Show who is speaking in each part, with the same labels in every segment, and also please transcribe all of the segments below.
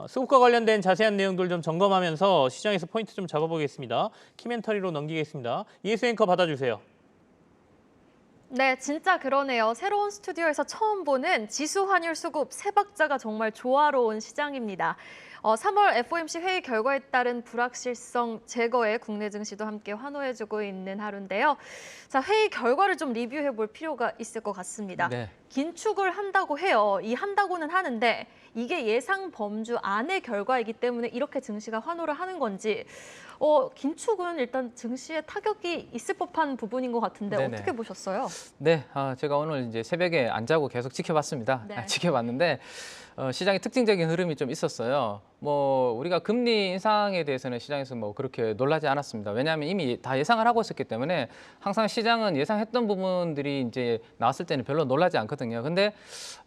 Speaker 1: 수급과 관련된 자세한 내용들 좀 점검하면서 시장에서 포인트 좀 잡아보겠습니다. 키멘터리로 넘기겠습니다. 이혜수 앵커 받아주세요.
Speaker 2: 네, 진짜 그러네요. 새로운 스튜디오에서 처음 보는 지수 환율 수급 세 박자가 정말 조화로운 시장입니다. 3월 FOMC 회의 결과에 따른 불확실성 제거에 국내 증시도 함께 환호해주고 있는 하루인데요. 자, 회의 결과를 좀 리뷰해 볼 필요가 있을 것 같습니다.
Speaker 3: 네.
Speaker 2: 긴축을 한다고 해요. 이 한다고는 하는데 이게 예상 범주 안의 결과이기 때문에 이렇게 증시가 환호를 하는 건지 긴축은 일단 증시에 타격이 있을 법한 부분인 것 같은데
Speaker 3: 네네.
Speaker 2: 어떻게 보셨어요?
Speaker 3: 네, 제가 오늘 이제 새벽에 안 자고 계속 지켜봤습니다.
Speaker 2: 네.
Speaker 3: 지켜봤는데 시장의 특징적인 흐름이 좀 있었어요. 뭐 우리가 금리 인상에 대해서는 시장에서 뭐 그렇게 놀라지 않았습니다. 왜냐하면 이미 다 예상을 하고 있었기 때문에 항상 시장은 예상했던 부분들이 이제 나왔을 때는 별로 놀라지 않거든요. 근데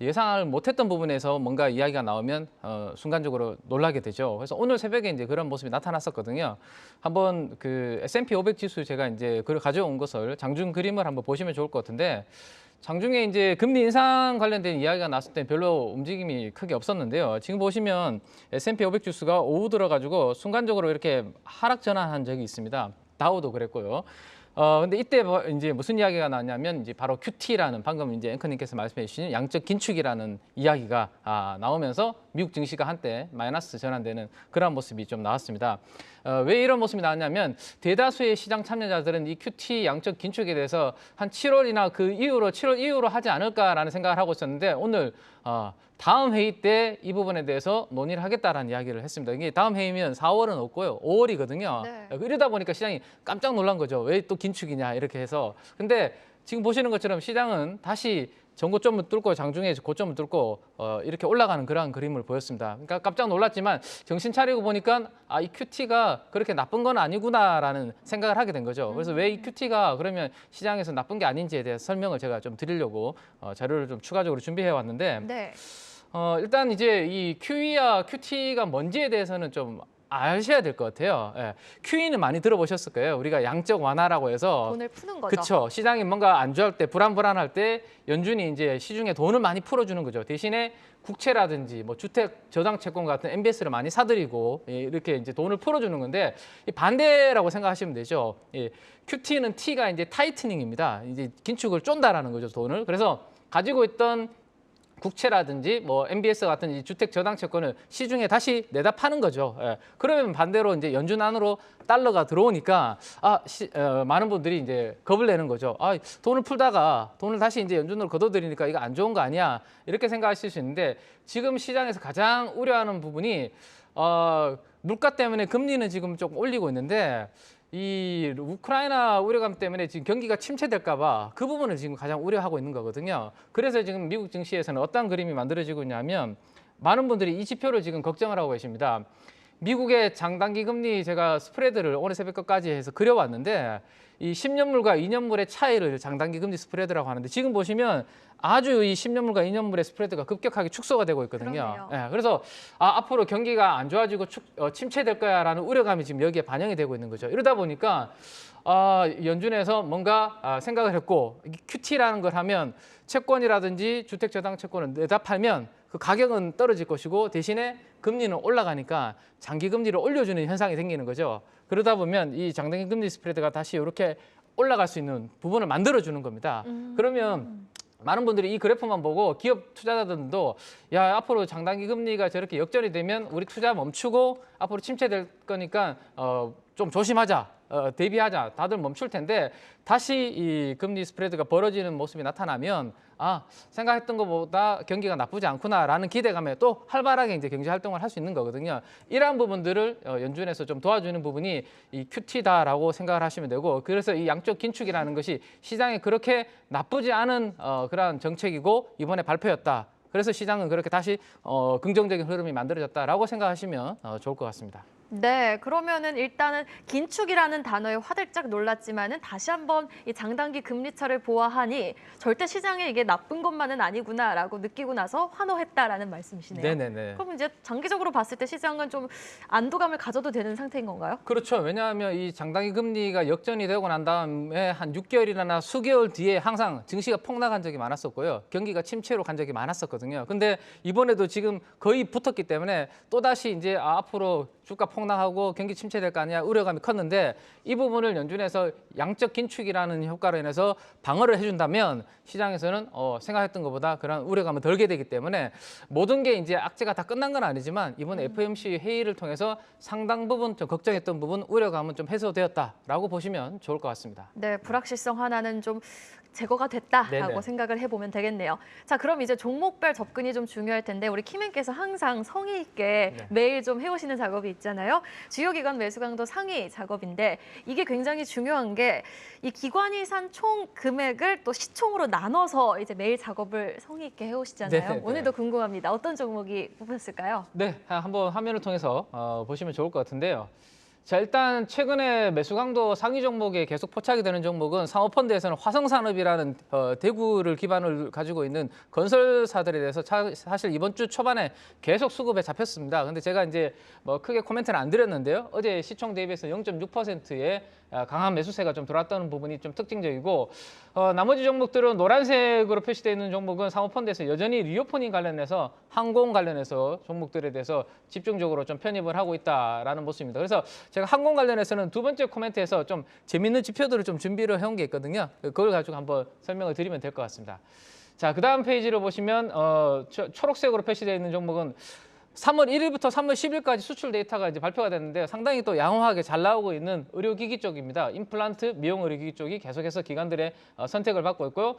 Speaker 3: 예상을 못했던 부분에서 뭔가 이야기가 나오면 순간적으로 놀라게 되죠. 그래서 오늘 새벽에 이제 그런 모습이 나타났었거든요. 한번 그 S&P 500 지수 제가 이제 그걸 가져온 것을 장중 그림을 한번 보시면 좋을 것 같은데. 장중에 이제 금리 인상 관련된 이야기가 나왔을 때 별로 움직임이 크게 없었는데요. 지금 보시면 S&P 500 지수가 오후 들어가지고 순간적으로 이렇게 하락 전환한 적이 있습니다. 다우도 그랬고요. 근데 이때 이제 무슨 이야기가 나왔냐면 이제 바로 QT라는 방금 이제 앵커님께서 말씀해 주신 양적 긴축이라는 이야기가 나오면서 미국 증시가 한때 마이너스 전환되는 그런 모습이 좀 나왔습니다. 왜 이런 모습이 나왔냐면 대다수의 시장 참여자들은 이 QT 양적 긴축에 대해서 한 7월이나 그 이후로 7월 이후로 하지 않을까라는 생각을 하고 있었는데 오늘 다음 회의 때 이 부분에 대해서 논의를 하겠다라는 이야기를 했습니다. 이게 다음 회의면 4월은 없고요. 5월이거든요.
Speaker 2: 네.
Speaker 3: 이러다 보니까 시장이 깜짝 놀란 거죠. 왜 또 긴축이냐 이렇게 해서. 근데 지금 보시는 것처럼 시장은 다시 전고점을 뚫고 장중에 고점을 뚫고 이렇게 올라가는 그러한 그림을 보였습니다. 그러니까 깜짝 놀랐지만 정신 차리고 보니까 이 QT가 그렇게 나쁜 건 아니구나라는 생각을 하게 된 거죠. 그래서 왜 이 QT가 그러면 시장에서 나쁜 게 아닌지에 대해서 설명을 제가 좀 드리려고 자료를 좀 추가적으로 준비해 왔는데
Speaker 2: 네.
Speaker 3: 일단 이제 이 QE와 QT가 뭔지에 대해서는 좀 아셔야 될 것 같아요. 예. QE는 많이 들어보셨을 거예요. 우리가 양적 완화라고 해서
Speaker 2: 돈을 푸는 거죠.
Speaker 3: 그렇죠. 시장이 뭔가 안 좋을 때 불안할 때 연준이 이제 시중에 돈을 많이 풀어주는 거죠. 대신에 국채라든지 뭐 주택 저당 채권 같은 MBS를 많이 사들이고 이렇게 이제 돈을 풀어주는 건데 반대라고 생각하시면 되죠. QT는 T가 이제 타이트닝입니다. 이제 긴축을 쫀다라는 거죠, 돈을. 그래서 가지고 있던 국채라든지 뭐 MBS 같은 이 주택 저당 채권을 시중에 다시 내다 파는 거죠. 그러면 반대로 이제 연준 안으로 달러가 들어오니까 많은 분들이 이제 겁을 내는 거죠. 돈을 풀다가 돈을 다시 이제 연준으로 걷어들이니까 이거 안 좋은 거 아니야? 이렇게 생각하실 수 있는데 지금 시장에서 가장 우려하는 부분이 물가 때문에 금리는 지금 조금 올리고 있는데 이 우크라이나 우려감 때문에 지금 경기가 침체될까 봐 그 부분을 지금 가장 우려하고 있는 거거든요. 그래서 지금 미국 증시에서는 어떤 그림이 만들어지고 있냐면 많은 분들이 이 지표를 지금 걱정을 하고 계십니다. 미국의 장단기 금리 제가 스프레드를 오늘 새벽까지 해서 그려왔는데 이 10년물과 2년물의 차이를 장단기 금리 스프레드라고 하는데 지금 보시면 아주 이 10년물과 2년물의 스프레드가 급격하게 축소가 되고 있거든요. 그래서 앞으로 경기가 안 좋아지고 침체될 거야라는 우려감이 지금 여기에 반영이 되고 있는 거죠. 이러다 보니까 연준에서 뭔가 생각을 했고 QT라는 걸 하면 채권이라든지 주택 저당 채권을 내다 팔면 그 가격은 떨어질 것이고 대신에 금리는 올라가니까 장기 금리를 올려주는 현상이 생기는 거죠. 그러다 보면 이 장단기 금리 스프레드가 다시 이렇게 올라갈 수 있는 부분을 만들어주는 겁니다. 그러면 많은 분들이 이 그래프만 보고 기업 투자자들도 야 앞으로 장단기 금리가 저렇게 역전이 되면 우리 투자 멈추고 앞으로 침체될 거니까 좀 조심하자. 대비하자. 다들 멈출 텐데 다시 이 금리 스프레드가 벌어지는 모습이 나타나면 생각했던 것보다 경기가 나쁘지 않구나라는 기대감에 또 활발하게 이제 경제 활동을 할 수 있는 거거든요. 이러한 부분들을 연준에서 좀 도와주는 부분이 이 QT다라고 생각을 하시면 되고 그래서 이 양적 긴축이라는 것이 시장에 그렇게 나쁘지 않은 그러한 정책이고 이번에 발표였다. 그래서 시장은 그렇게 다시 긍정적인 흐름이 만들어졌다라고 생각하시면 좋을 것 같습니다.
Speaker 2: 네, 그러면은 일단은 긴축이라는 단어에 화들짝 놀랐지만은 다시 한번 이 장단기 금리차를 보아하니 절대 시장에 이게 나쁜 것만은 아니구나라고 느끼고 나서 환호했다라는 말씀이시네요.
Speaker 3: 네네네.
Speaker 2: 그럼 이제 장기적으로 봤을 때 시장은 좀 안도감을 가져도 되는 상태인 건가요?
Speaker 3: 그렇죠. 왜냐하면 이 장단기 금리가 역전이 되고 난 다음에 한 6개월이나 수개월 뒤에 항상 증시가 폭락한 적이 많았었고요. 경기가 침체로 간 적이 많았었거든요. 근데 이번에도 지금 거의 붙었기 때문에 또다시 이제 앞으로 주가 폭락하고 경기 침체될 거 아니냐 우려감이 컸는데 이 부분을 연준에서 양적 긴축이라는 효과로 인해서 방어를 해준다면 시장에서는 생각했던 것보다 그런 우려감은 덜게 되기 때문에 모든 게 이제 악재가 다 끝난 건 아니지만 이번 FOMC 회의를 통해서 상당 부분 좀 걱정했던 부분 우려감은 좀 해소되었다라고 보시면 좋을 것 같습니다.
Speaker 2: 네, 불확실성 하나는 좀 제거가 됐다라고
Speaker 3: 네네.
Speaker 2: 생각을 해보면 되겠네요. 자, 그럼 이제 종목별 접근이 좀 중요할 텐데 우리 키맨께서 항상 성의 있게
Speaker 3: 네.
Speaker 2: 매일 좀 해오시는 작업이 있잖아요. 주요 기관 매수 강도 상위 작업인데 이게 굉장히 중요한 게 이 기관이 산 총 금액을 또 시총으로 나눠서 이제 매일 작업을 성의 있게 해오시잖아요.
Speaker 3: 네네.
Speaker 2: 오늘도 궁금합니다. 어떤 종목이 뽑혔을까요?
Speaker 3: 네, 한번 화면을 통해서 보시면 좋을 것 같은데요. 자, 일단 최근에 매수 강도 상위 종목에 계속 포착이 되는 종목은 상호펀드에서는 화성산업이라는 대구를 기반을 가지고 있는 건설사들에 대해서 사실 이번 주 초반에 계속 수급에 잡혔습니다. 근데 제가 이제 뭐 크게 코멘트는 안 드렸는데요. 어제 시총 대비해서 0.6%의 강한 매수세가 좀 들어왔다는 부분이 좀 특징적이고 나머지 종목들은 노란색으로 표시되어 있는 종목은 상호펀드에서 여전히 리오프닝 관련해서 항공 관련해서 종목들에 대해서 집중적으로 좀 편입을 하고 있다라는 모습입니다. 그래서 제가 항공 관련해서는 두 번째 코멘트에서 좀 재밌는 지표들을 좀 준비를 해온 게 있거든요. 그걸 가지고 한번 설명을 드리면 될 것 같습니다. 자, 그 다음 페이지로 보시면 초록색으로 표시되어 있는 종목은 3월 1일부터 3월 10일까지 수출 데이터가 이제 발표가 됐는데 상당히 또 양호하게 잘 나오고 있는 의료기기 쪽입니다. 임플란트, 미용 의료기기 쪽이 계속해서 기관들의 선택을 받고 있고요.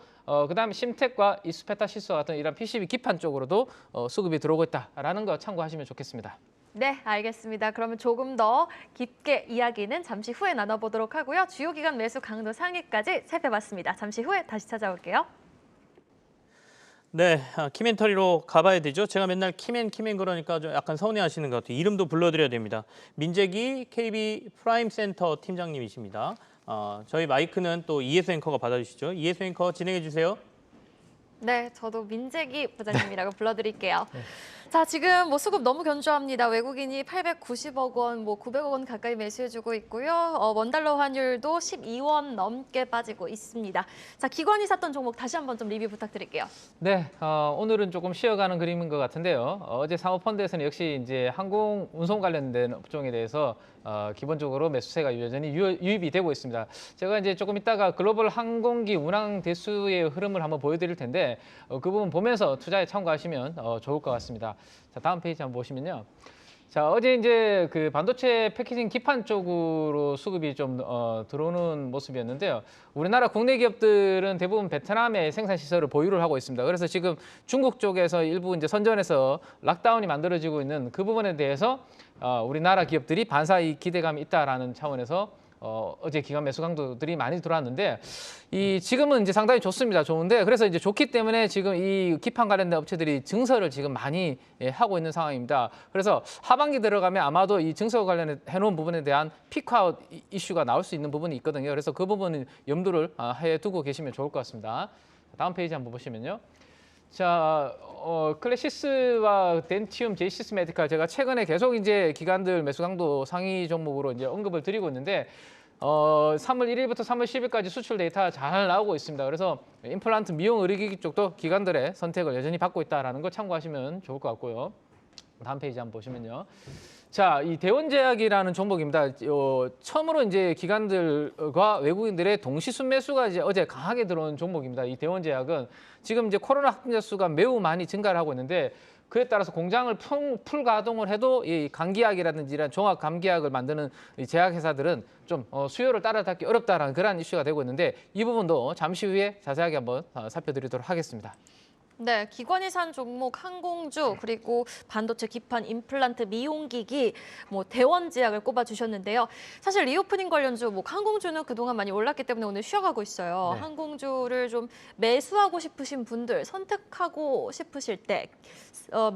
Speaker 3: 그다음에 심텍과 이스페타시스와 같은 이런 PCB 기판 쪽으로도 수급이 들어오고 있다라는 거 참고하시면 좋겠습니다.
Speaker 2: 네, 알겠습니다. 그러면 조금 더 깊게 이야기는 잠시 후에 나눠보도록 하고요. 주요 기관 매수 강도 상위까지 살펴봤습니다. 잠시 후에 다시 찾아올게요.
Speaker 1: 네, 키멘터리로 가봐야 되죠. 제가 맨날 키멘 그러니까 좀 약간 서운해하시는 것 같아요. 이름도 불러드려야 됩니다. 민재기 KB 프라임 센터 팀장님이십니다. 저희 마이크는 또 이혜수 앵커가 받아주시죠. 이혜수 앵커 진행해 주세요.
Speaker 2: 네, 저도 민재기 부장님이라고 불러드릴게요. 자, 지금 뭐 수급 너무 견조합니다. 외국인이 890억 원, 뭐 900억 원 가까이 매수해주고 있고요. 원달러 환율도 12원 넘게 빠지고 있습니다. 자, 기관이 샀던 종목 다시 한번 좀 리뷰 부탁드릴게요.
Speaker 3: 네, 오늘은 조금 쉬어가는 그림인 것 같은데요. 어제 상호펀드에서는 역시 이제 항공 운송 관련된 업종에 대해서 기본적으로 매수세가 여전히 유입이 되고 있습니다. 제가 이제 조금 이따가 글로벌 항공기 운항 대수의 흐름을 한번 보여드릴 텐데 그 부분 보면서 투자에 참고하시면 좋을 것 같습니다. 자, 다음 페이지 한번 보시면요. 자, 어제 이제 그 반도체 패키징 기판 쪽으로 수급이 좀 들어오는 모습이었는데요. 우리나라 국내 기업들은 대부분 베트남에 생산 시설을 보유를 하고 있습니다. 그래서 지금 중국 쪽에서 일부 이제 선전에서 락다운이 만들어지고 있는 그 부분에 대해서 우리나라 기업들이 반사이 기대감이 있다라는 차원에서 어제 기관 매수 강도들이 많이 들어왔는데 지금은 이제 상당히 좋습니다. 좋은데 그래서 이제 좋기 때문에 지금 이 기판 관련된 업체들이 증설을 지금 많이 하고 있는 상황입니다. 그래서 하반기 들어가면 아마도 이 증설 관련해 놓은 부분에 대한 피크아웃 이슈가 나올 수 있는 부분이 있거든요. 그래서 그 부분은 염두를 해두고 계시면 좋을 것 같습니다. 다음 페이지 한번 보시면요. 자, 클래시스와 덴티움, 제이시스 메디칼 제가 최근에 계속 이제 기관들 매수 강도 상위 종목으로 이제 언급을 드리고 있는데 3월 1일부터 3월 10일까지 수출 데이터 잘 나오고 있습니다. 그래서 임플란트 미용 의료기기 쪽도 기관들의 선택을 여전히 받고 있다라는 거 참고하시면 좋을 것 같고요. 다음 페이지 한번 보시면요. 자, 이 대원제약이라는 종목입니다. 처음으로 이제 기관들과 외국인들의 동시 순매수가 이제 어제 강하게 들어온 종목입니다. 이 대원제약은 지금 이제 코로나 확진자 수가 매우 많이 증가를 하고 있는데 그에 따라서 공장을 풀 가동을 해도 이 감기약이라든지 이런 종합 감기약을 만드는 이 제약회사들은 좀 수요를 따라잡기 어렵다라는 그런 이슈가 되고 있는데 이 부분도 잠시 후에 자세하게 한번 살펴드리도록 하겠습니다.
Speaker 2: 네, 기관이 산 종목 항공주 그리고 반도체 기판 임플란트 미용기기 뭐 대원제약을 꼽아주셨는데요. 사실 리오프닝 관련주 뭐 항공주는 그동안 많이 올랐기 때문에 오늘 쉬어가고 있어요.
Speaker 3: 네.
Speaker 2: 항공주를 좀 매수하고 싶으신 분들 선택하고 싶으실 때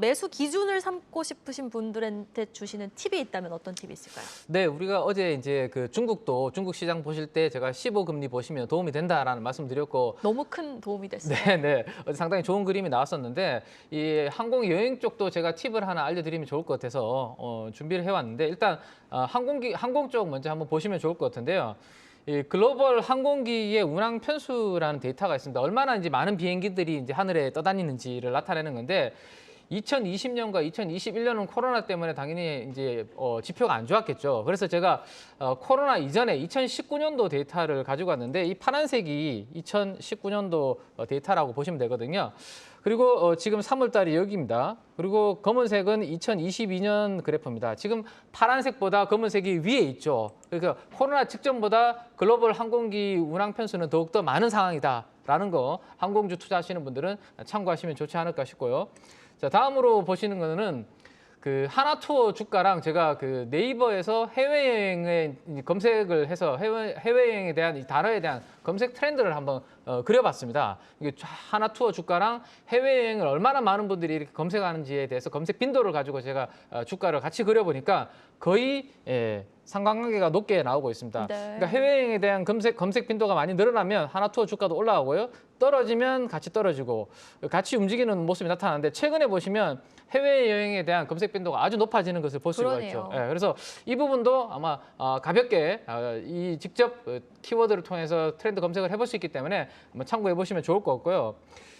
Speaker 2: 매수 기준을 삼고 싶으신 분들한테 주시는 팁이 있다면 어떤 팁이 있을까요?
Speaker 3: 네, 우리가 어제 이제 그 중국 시장 보실 때 제가 15금리 보시면 도움이 된다라는 말씀드렸고
Speaker 2: 너무 큰 도움이 됐어요.
Speaker 3: 네, 네. 어제 상당히 좋은 그림이 나왔었는데 이 항공 여행 쪽도 제가 팁을 하나 알려드리면 좋을 것 같아서 준비를 해왔는데 일단 항공 쪽 먼저 한번 보시면 좋을 것 같은데요. 이 글로벌 항공기의 운항 편수라는 데이터가 있습니다. 얼마나 이제 많은 비행기들이 이제 하늘에 떠다니는지를 나타내는 건데 2020년과 2021년은 코로나 때문에 당연히 이제 지표가 안 좋았겠죠. 그래서 제가 코로나 이전에 2019년도 데이터를 가지고 왔는데 이 파란색이 2019년도 데이터라고 보시면 되거든요. 그리고 지금 3월 달이 여기입니다. 그리고 검은색은 2022년 그래프입니다. 지금 파란색보다 검은색이 위에 있죠. 그러니까 코로나 직전보다 글로벌 항공기 운항 편수는 더욱더 많은 상황이다라는 거 항공주 투자하시는 분들은 참고하시면 좋지 않을까 싶고요. 자, 다음으로 보시는 거는 그 하나투어 주가랑 제가 그 네이버에서 해외여행에 검색을 해서 해외여행에 대한 이 단어에 대한 검색 트렌드를 한번 그려봤습니다. 이게 하나투어 주가랑 해외여행을 얼마나 많은 분들이 이렇게 검색하는지에 대해서 검색 빈도를 가지고 제가 주가를 같이 그려보니까 거의 상관관계가 높게 나오고 있습니다.
Speaker 2: 네.
Speaker 3: 그러니까 해외여행에 대한 검색 빈도가 많이 늘어나면 하나투어 주가도 올라가고요. 떨어지면 같이 떨어지고 같이 움직이는 모습이 나타나는데 최근에 보시면 해외여행에 대한 검색 빈도가 아주 높아지는 것을 볼 수가 있죠.
Speaker 2: 그러네요.
Speaker 3: 그래서 이 부분도 아마 가볍게 이 직접 키워드를 통해서 트렌드 검색을 해볼 수 있기 때문에 한번 참고해 보시면 좋을 것 같고요.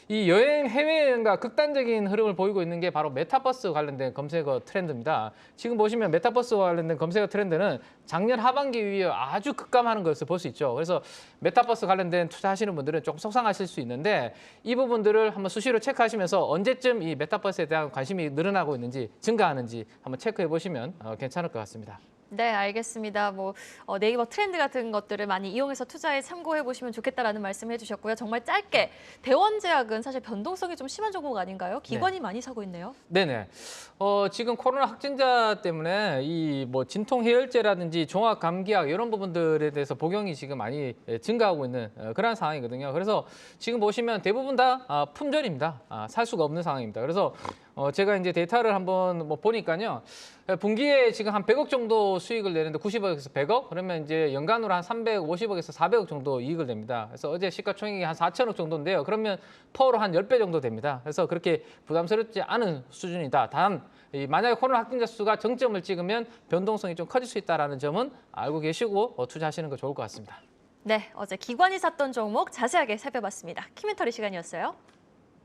Speaker 3: 이 해외여행과 극단적인 흐름을 보이고 있는 게 바로 메타버스 관련된 검색어 트렌드입니다. 지금 보시면 메타버스와 관련된 검색어 트렌드는 작년 하반기 이후에 아주 급감하는 것을 볼 수 있죠. 그래서 메타버스 관련된 투자하시는 분들은 조금 속상하실 수 있는데 이 부분들을 한번 수시로 체크하시면서 언제쯤 이 메타버스에 대한 관심이 늘어나고 있는지 증가하는지 한번 체크해 보시면 괜찮을 것 같습니다.
Speaker 2: 네, 알겠습니다. 뭐 네이버 트렌드 같은 것들을 많이 이용해서 투자에 참고해 보시면 좋겠다라는 말씀을 해주셨고요. 정말 짧게 대원제약은 사실 변동성이 좀 심한 종목 아닌가요? 기관이 많이 사고 있네요.
Speaker 3: 네네. 지금 코로나 확진자 때문에 이 뭐 진통 해열제라든지 종합 감기약 이런 부분들에 대해서 복용이 지금 많이 증가하고 있는 그런 상황이거든요. 그래서 지금 보시면 대부분 다 품절입니다. 살 수가 없는 상황입니다. 그래서 제가 이제 데이터를 한번 뭐 보니까요. 분기에 지금 한 100억 정도 수익을 내는데 90억에서 100억? 그러면 이제 연간으로 한 350억에서 400억 정도 이익을 냅니다. 그래서 어제 시가총액이 한 4천억 정도인데요. 그러면 퍼로 한 10배 정도 됩니다. 그래서 그렇게 부담스럽지 않은 수준이다. 단 만약에 코로나 확진자 수가 정점을 찍으면 변동성이 좀 커질 수 있다는 점은 알고 계시고 투자하시는 거 좋을 것 같습니다.
Speaker 2: 네, 어제 기관이 샀던 종목 자세하게 살펴봤습니다. 키멘터리 시간이었어요.